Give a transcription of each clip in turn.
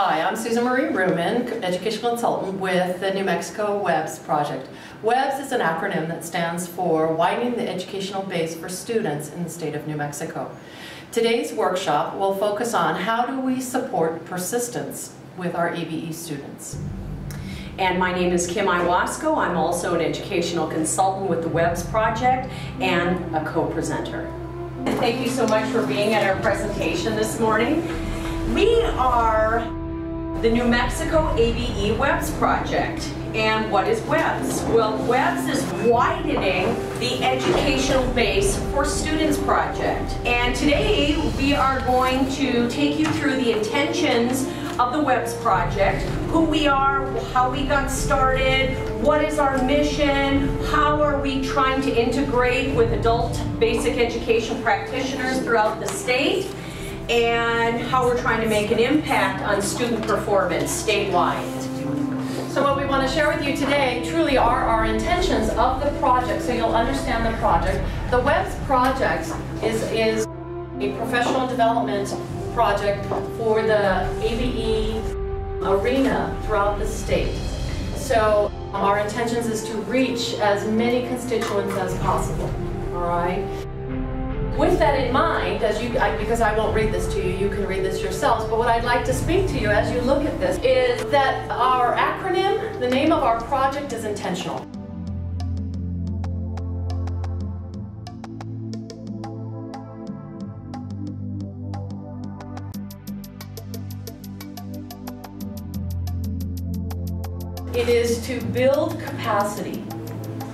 Hi, I'm Susan Marie Ruman, Educational Consultant with the New Mexico WEBS project. WEBS is an acronym that stands for Widening the Educational Base for Students in the State of New Mexico. Today's workshop will focus on how do we support persistence with our ABE students. And my name is Kim Iwasko. I'm also an educational consultant with the WEBS project and a co-presenter. Thank you so much for being at our presentation this morning. We are the New Mexico ABE WEBS project. And what is WEBS? Well, WEBS is widening the educational base for students project. And today we are going to take you through the intentions of the WEBS project, who we are, how we got started, what is our mission, how are we trying to integrate with adult basic education practitioners throughout the state, and how we're trying to make an impact on student performance statewide. So what we want to share with you today truly are our intentions of the project, so you'll understand the project. The WEBS project is a professional development project for the ABE arena throughout the state. So our intentions is to reach as many constituents as possible, all right? With that in mind, because I won't read this to you, you can read this yourselves, but what I'd like to speak to you as you look at this is that our acronym, the name of our project is intentional. It is to build capacity.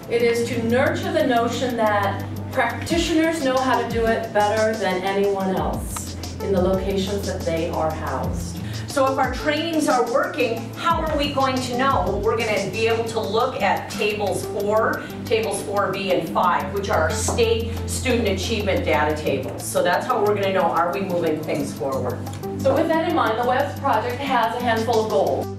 It is to nurture the notion that practitioners know how to do it better than anyone else in the locations that they are housed. So if our trainings are working, how are we going to know? Well, we're going to be able to look at tables 4B and 5, which are our state student achievement data tables. So that's how we're going to know, are we moving things forward? So with that in mind, the WEBS project has a handful of goals.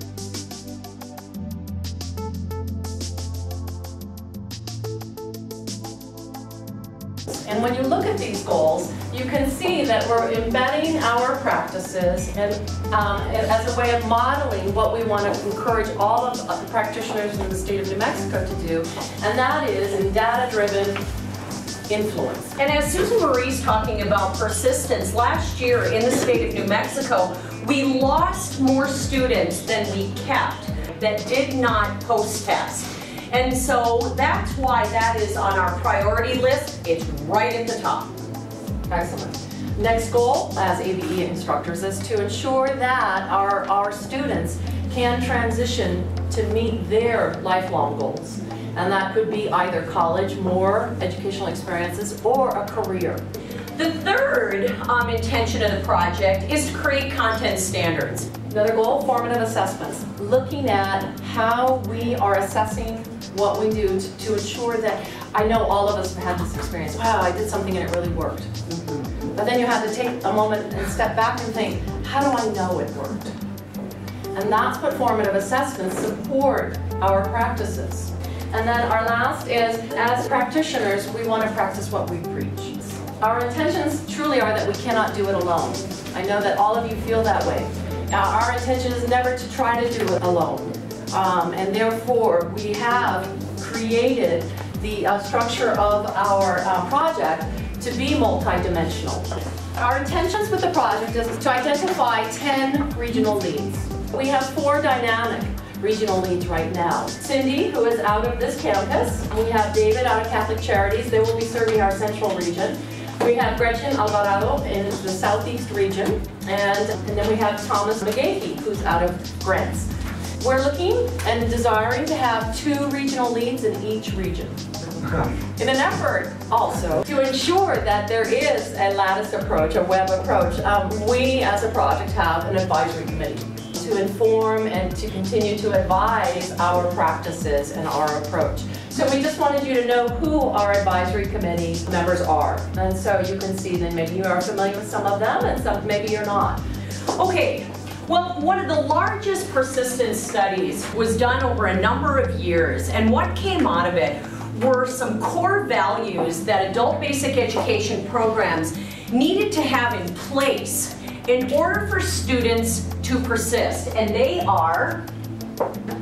And when you look at these goals, you can see that we're embedding our practices and as a way of modeling what we want to encourage all of the practitioners in the state of New Mexico to do, and that is in data-driven influence. And as Susan Marie's talking about persistence, last year in the state of New Mexico, we lost more students than we kept that did not post-test. And so that's why that is on our priority list. It's right at the top. Excellent. Next goal as ABE instructors is to ensure that our students can transition to meet their lifelong goals. And that could be either college, more educational experiences, or a career. The third intention of the project is to create content standards. Another goal, formative assessments. Looking at how we are assessing what we do to ensure that, I know all of us have had this experience, wow, I did something and it really worked. But then you have to take a moment and step back and think, how do I know it worked? And that's what formative assessments support our practices. And then our last is, as practitioners, we want to practice what we preach. Our intentions truly are that we cannot do it alone. I know that all of you feel that way. Our intention is never to try to do it alone. And therefore, we have created the structure of our project to be multidimensional. Our intentions with the project is to identify 10 regional leads. We have 4 dynamic regional leads right now. Cindy, who is out of this campus. We have David out of Catholic Charities. They will be serving our central region. We have Gretchen Alvarado in the southeast region. And then we have Thomas McGahey, who's out of Grants. We're looking and desiring to have 2 regional leads in each region. In an effort also to ensure that there is a lattice approach, a web approach, we as a project have an advisory committee to inform and to continue to advise our practices and our approach. So we just wanted you to know who our advisory committee members are. And so you can see that maybe you are familiar with some of them and some maybe you're not. Okay. Well, one of the largest persistence studies was done over a number of years, and what came out of it were some core values that adult basic education programs needed to have in place in order for students to persist, and they are: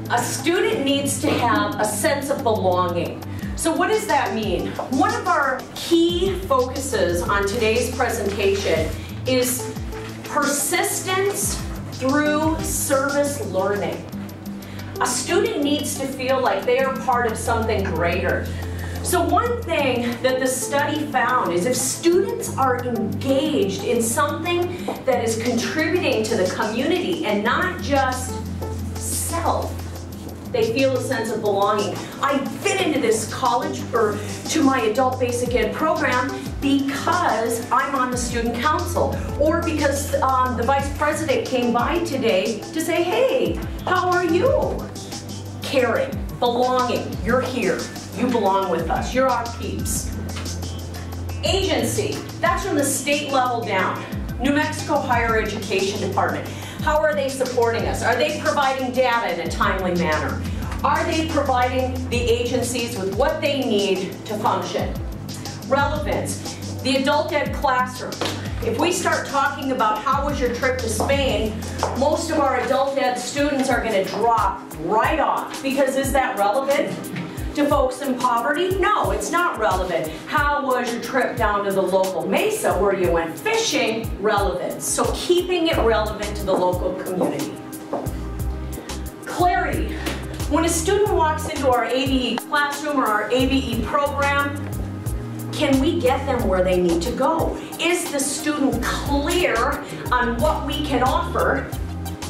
a student needs to have a sense of belonging. So what does that mean? One of our key focuses on today's presentation is persistence through service learning. A student needs to feel like they are part of something greater. So one thing that the study found is if students are engaged in something that is contributing to the community and not just self, they feel a sense of belonging. I fit into this college or to my adult basic ed program because I'm on the student council, or because the vice president came by today to say, hey, how are you? Caring, belonging, you're here. You belong with us. You're our peeps. Agency, that's from the state level down. New Mexico Higher Education Department. How are they supporting us? Are they providing data in a timely manner? Are they providing the agencies with what they need to function? Relevance, the adult ed classroom. If we start talking about how was your trip to Spain, most of our adult ed students are going to drop right off, because is that relevant to folks in poverty? No, it's not relevant. How was your trip down to the local mesa where you went fishing? Relevant. So keeping it relevant to the local community. Clarity. When a student walks into our ABE classroom or our ABE program, can we get them where they need to go? Is the student clear on what we can offer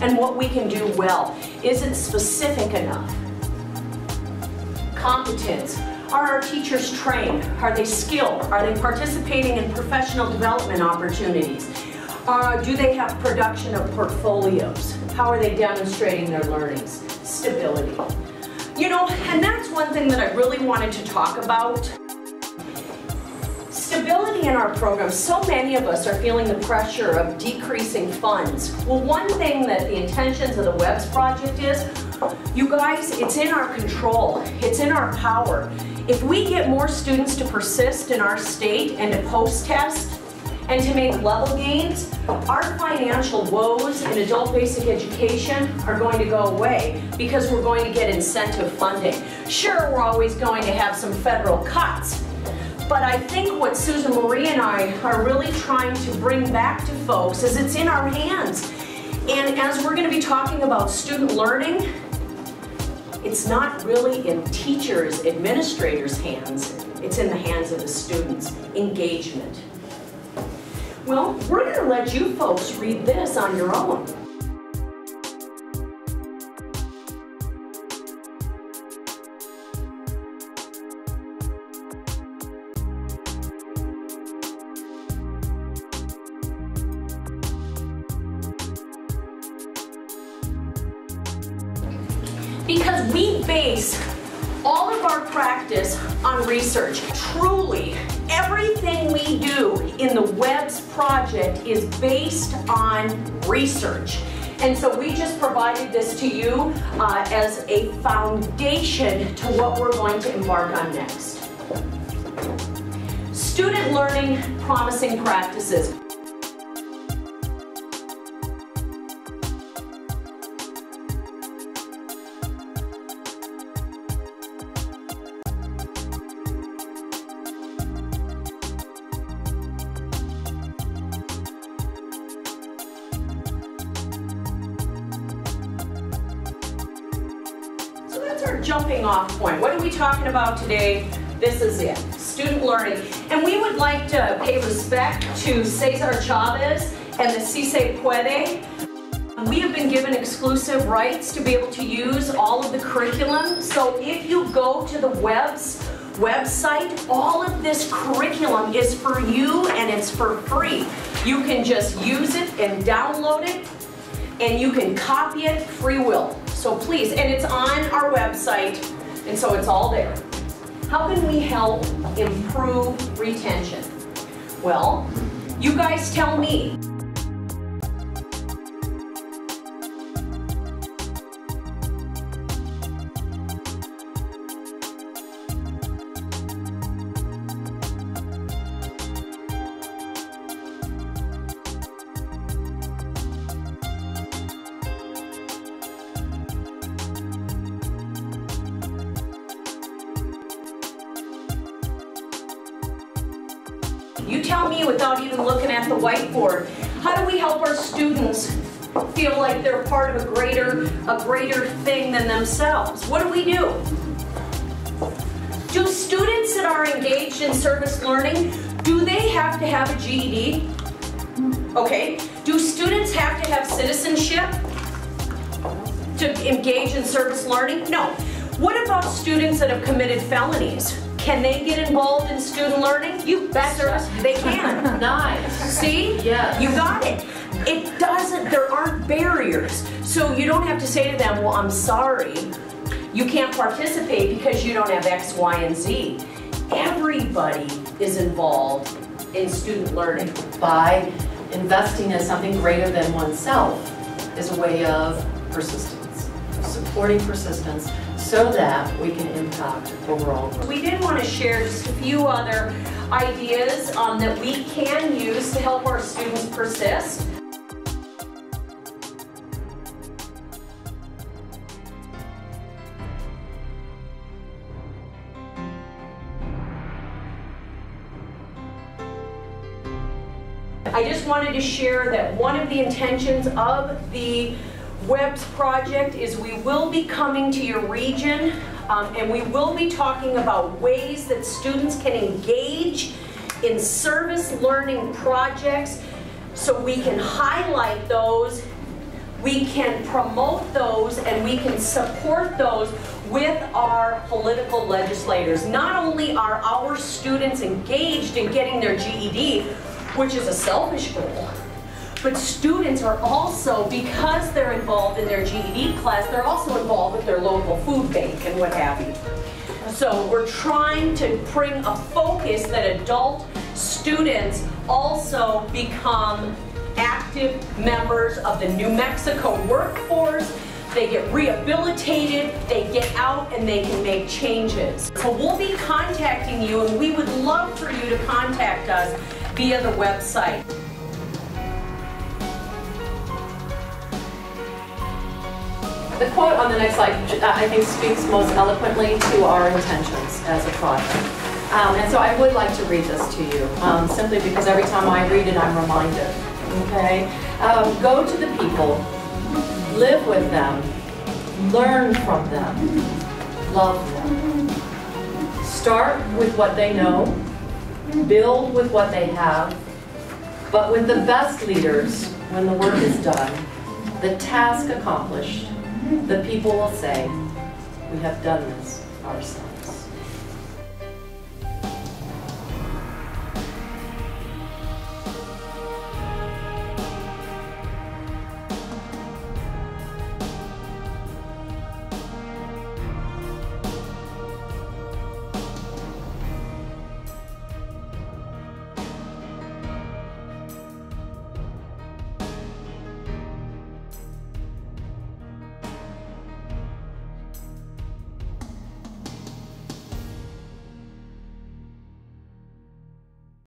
and what we can do well? Is it specific enough? Competence. Are our teachers trained? Are they skilled? Are they participating in professional development opportunities? Do they have production of portfolios? How are they demonstrating their learnings? Stability. You know, and that's one thing that I really wanted to talk about. Stability in our program. So many of us are feeling the pressure of decreasing funds. Well, one thing that the intentions of the WEBS project is, you guys, it's in our control. It's in our power. If we get more students to persist in our state and to post-test and to make level gains, our financial woes in adult basic education are going to go away because we're going to get incentive funding. Sure, we're always going to have some federal cuts, but I think what Susan Marie and I are really trying to bring back to folks is it's in our hands. And as we're going to be talking about student learning, it's not really in teachers, administrators' hands. It's in the hands of the students. Engagement. Well, we're going to let you folks read this on your own. Because we base all of our practice on research. Truly, everything we do in the WEBS project is based on research. And so we just provided this to you as a foundation to what we're going to embark on next. Student learning promising practices. Our jumping off point. What are we talking about today? This is it. Student learning. And we would like to pay respect to Cesar Chavez and the Si Se Puede. We have been given exclusive rights to be able to use all of the curriculum. So if you go to the WEBS website, all of this curriculum is for you and it's for free. You can just use it and download it, and you can copy it free will. So please, and it's on our website, and so it's all there. How can we help improve retention? Well, you guys tell me. You tell me without even looking at the whiteboard. How do we help our students feel like they're part of a greater thing than themselves? What do we do? Do students that are engaged in service learning, do they have to have a GED? Okay. Do students have to have citizenship to engage in service learning? No. What about students that have committed felonies? Can they get involved in student learning? You betcha. They can. Nice. See? Yes. You got it. It doesn't, there aren't barriers. So you don't have to say to them, well, I'm sorry, you can't participate because you don't have X, Y, and Z. Everybody is involved in student learning. By investing in something greater than oneself is a way of persistence, supporting persistence so that we can impact overall growth. We did want to share just a few other ideas that we can use to help our students persist. I just wanted to share that one of the intentions of the WEBS project is we will be coming to your region and we will be talking about ways that students can engage in service learning projects so we can highlight those, we can promote those, and we can support those with our political legislators. Not only are our students engaged in getting their GED, which is a selfish goal, but students are also, because they're involved in their GED class, they're also involved with their local food bank and what have you. So we're trying to bring a focus that adult students also become active members of the New Mexico workforce. They get rehabilitated, they get out, and they can make changes. So we'll be contacting you, and we would love for you to contact us via the website. The quote on the next slide, I think, speaks most eloquently to our intentions as a project. And so I would like to read this to you, simply because every time I read it, I'm reminded. Okay? Go to the people, live with them, learn from them, love them. Start with what they know, build with what they have, but with the best leaders, when the work is done, the task accomplished, the people will say, we have done this ourselves.